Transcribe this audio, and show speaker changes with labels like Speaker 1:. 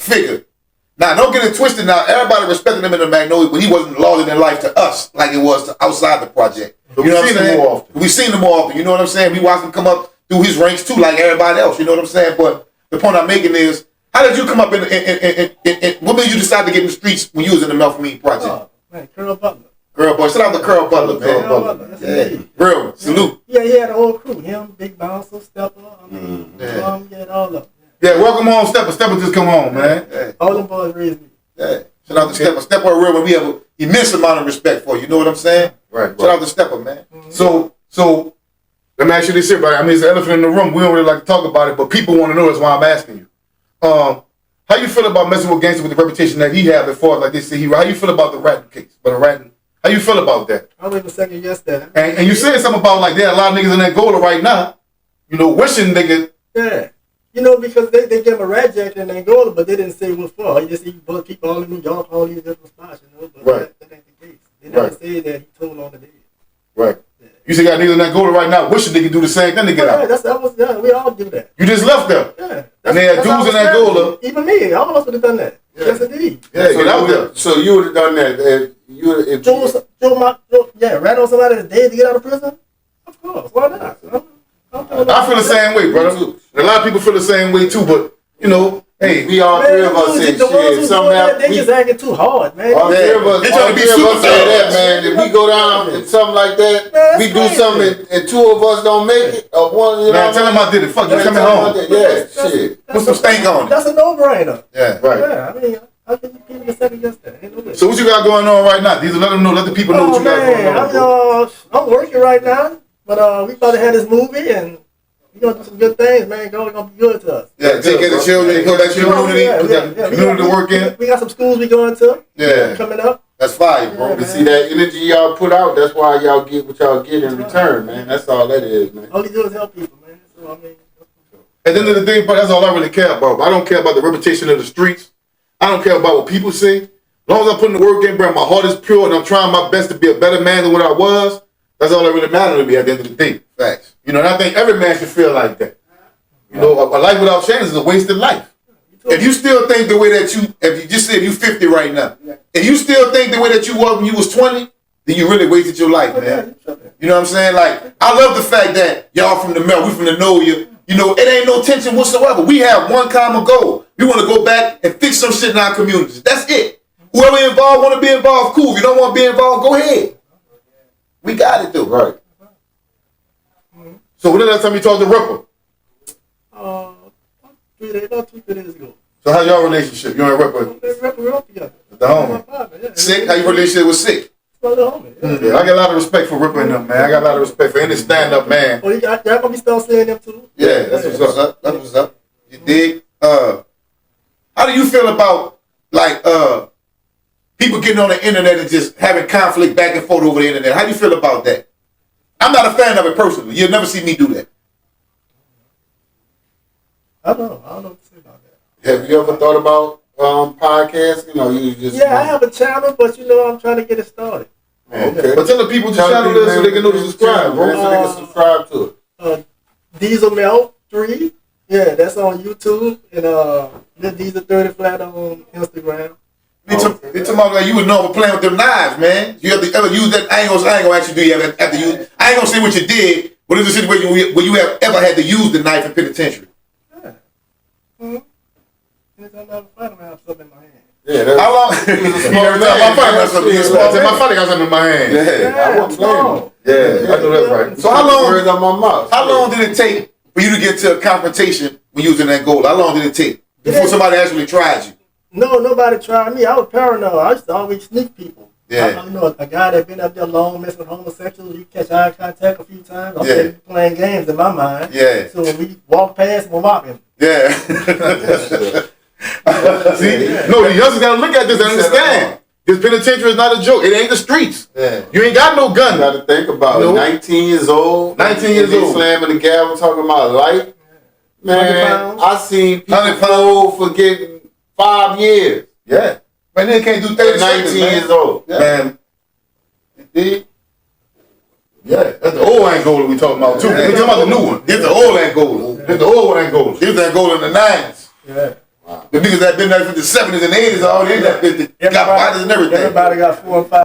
Speaker 1: figure. Now, don't get it twisted. Now, everybody respected him in the Magnolia, but he wasn't larger than life to us like it was to outside the project.
Speaker 2: But you know what I'm saying? More often.
Speaker 1: We've seen him more often. You know what I'm saying? We watched him come up through his ranks too, like everybody else. You know what I'm saying? But the point I'm making is, how did you come up in what made you decide to get in the streets when you was in the Melfamine project?
Speaker 3: Oh, man, Curl Butler.
Speaker 1: Girl, boy, shout out to Curl Butler, man.
Speaker 3: Curl Butler.
Speaker 1: Yeah. Real, salute.
Speaker 3: Yeah, he had a whole crew. Him, Big Bouncer, Stepper. He had all of them.
Speaker 2: Yeah, welcome home, Stepper. Stepper just come home, man.
Speaker 1: Yeah.
Speaker 3: All them boys raised me.
Speaker 1: Yeah. Shout out to Stepper. Stepper a real one. We have an immense amount of respect for. You know what I'm saying?
Speaker 2: Right.
Speaker 1: Shout out to Stepper, man.
Speaker 2: So let me ask you this here, buddy. I mean, it's an elephant in the room. We don't really like to talk about it, but people want to know. That's why I'm asking you. How you feel about messing with gangsters with the reputation that he have as far as like they say he? How you feel about the ratting case? How you feel about that?
Speaker 3: I don't even second guess that.
Speaker 2: And you said something about like there are a lot of niggas in that Angola right now, you know, wishing they could.
Speaker 3: Yeah. You know, because they gave him a rat jacket in Angola, but they didn't say what for. He just said he brought people all in New York, all these different spots, you know. But
Speaker 2: right.
Speaker 3: that ain't the case. They never said that he told on the day.
Speaker 2: Right. Yeah. You say got niggas in Angola right now wishing they could do the same thing to get out.
Speaker 3: Yeah, we all do that.
Speaker 2: You just left them.
Speaker 3: Yeah.
Speaker 2: And they had dudes in Angola.
Speaker 3: Even me, all of us would have done that. Yeah. Yes, indeed.
Speaker 2: Yeah, so get out there.
Speaker 4: So you would have done that if
Speaker 3: rat on somebody that's dead to get out of prison? Of course, why not?
Speaker 2: I feel the same way, brother. A lot of people feel the same way too, but you know, hey,
Speaker 4: we all three of us say shit.
Speaker 3: They just acting too hard, man.
Speaker 4: All three of us say that, man. If we go down and something like that, we do something and two of us don't make it, or one, you know.
Speaker 2: Man, tell him I did it. Fuck you, coming home.
Speaker 4: Yeah, shit.
Speaker 1: Put some stank on it.
Speaker 3: That's a no-brainer.
Speaker 1: Yeah,
Speaker 2: right.
Speaker 3: Yeah, I mean, how can you people second guess that? Ain't no way.
Speaker 2: So what you got going on right now? These let them know, let the people know what you got going on.
Speaker 3: I'm working right now, but we about to have this movie and we're gonna do some good things, man. It's gonna be good to us.
Speaker 1: Yeah, take care of the children, put that community to work in.
Speaker 3: We got some schools we going to.
Speaker 1: Yeah,
Speaker 3: coming up.
Speaker 1: That's fire, bro.
Speaker 4: You see that energy y'all put out, that's why y'all get what y'all get in return, man. That's all that is, man.
Speaker 3: All we do is help people, man. So I mean,
Speaker 2: at the end of the day, but that's all I really care about. I don't care about the reputation of the streets. I don't care about what people say. As long as I'm putting the work in, bro, my heart is pure and I'm trying my best to be a better man than what I was. That's all that really matters to me at the end of the day.
Speaker 1: Facts.
Speaker 2: You know, and I think every man should feel like that. You know, a life without change is a wasted life.
Speaker 1: If you still think the way that if you just said you 50 right now, if you still think the way that you was when you was 20, then you really wasted your life, man. You know what I'm saying? Like, I love the fact that y'all from the Mel, we from the Noya. You know, it ain't no tension whatsoever. We have one common goal. We want to go back and fix some shit in our communities. That's it. Whoever involved want to be involved, cool. If you don't want to be involved, go ahead. We got it, though.
Speaker 2: Right. So when the last time you talked to Ripper?
Speaker 3: 2 days ago.
Speaker 2: So how's your relationship? You and Ripper?
Speaker 3: We're up together.
Speaker 2: The homie.
Speaker 1: Sick? How your relationship was Sick?
Speaker 3: My little homie.
Speaker 2: Yeah, I got a lot of respect for Ripper and them, man. I got a lot of respect for any stand-up man.
Speaker 3: Oh, y'all gonna be still seeing them too?
Speaker 1: Yeah, that's what's up. That's what's up. You dig? How do you feel about like people getting on the internet and just having conflict back and forth over the internet? How do you feel about that? I'm not a fan of it personally. You'll never see me do that.
Speaker 3: I don't know what to say about that.
Speaker 4: Have you ever thought about podcasts? You know, you just
Speaker 3: I have a channel, but you know I'm trying to get it started.
Speaker 2: Okay. But tell the people to channel this so they can know to subscribe, bro.
Speaker 4: So they can subscribe to
Speaker 3: it. Diesel Mel 3. Yeah, that's on YouTube. And Lil Diesel 30 flat on Instagram.
Speaker 1: They talking about like you was known for playing with them knives, man. You have to ever use that? I ain't gonna actually do you have to use. I ain't gonna say what you did, but it's a situation where you have ever had to use the knife in penitentiary.
Speaker 3: Yeah. Anytime I have a fight, I'm gonna have something in my hand.
Speaker 4: Yeah, that's
Speaker 1: how long? Every time I fight,
Speaker 2: my fight got something in my hand.
Speaker 1: Yeah,
Speaker 4: I wasn't playing.
Speaker 2: Yeah, I know that's right.
Speaker 1: So how long?
Speaker 4: Words on my mouth.
Speaker 1: How long did it take for you to get to a confrontation when you was in that goal? How long did it take before somebody actually tried you?
Speaker 3: No, nobody tried me. I was paranoid. I used to always sneak people.
Speaker 1: Yeah.
Speaker 3: I know a guy that been up there long messing with homosexuals. You catch eye contact a few times. I'm playing games in my mind.
Speaker 1: Yeah.
Speaker 3: So when we walk past, we'll mock him.
Speaker 1: Yeah.
Speaker 2: See? No, the youngsters gotta look at this and understand. This penitentiary is not a joke. It ain't the streets.
Speaker 1: Yeah.
Speaker 2: You ain't got no gun.
Speaker 4: You got to think about it. 19 years old.
Speaker 2: 19 years old.
Speaker 4: Slamming the gavel talking about life. Man, I seen people fold for getting 5 years.
Speaker 1: Yeah. Man, they can't do 30
Speaker 4: 19 years old.
Speaker 1: Yeah.
Speaker 2: Man.
Speaker 1: See?
Speaker 2: Yeah, that's the old Angola we talking about too. We talking about the new one.
Speaker 1: This the old Angola.
Speaker 2: This the old Angola.
Speaker 1: This the Angola in the 90s.
Speaker 3: Yeah.
Speaker 1: The niggas that been there for the 70s and 80s, all in that 50, got bodies and everything.
Speaker 3: Everybody got 4 or 5.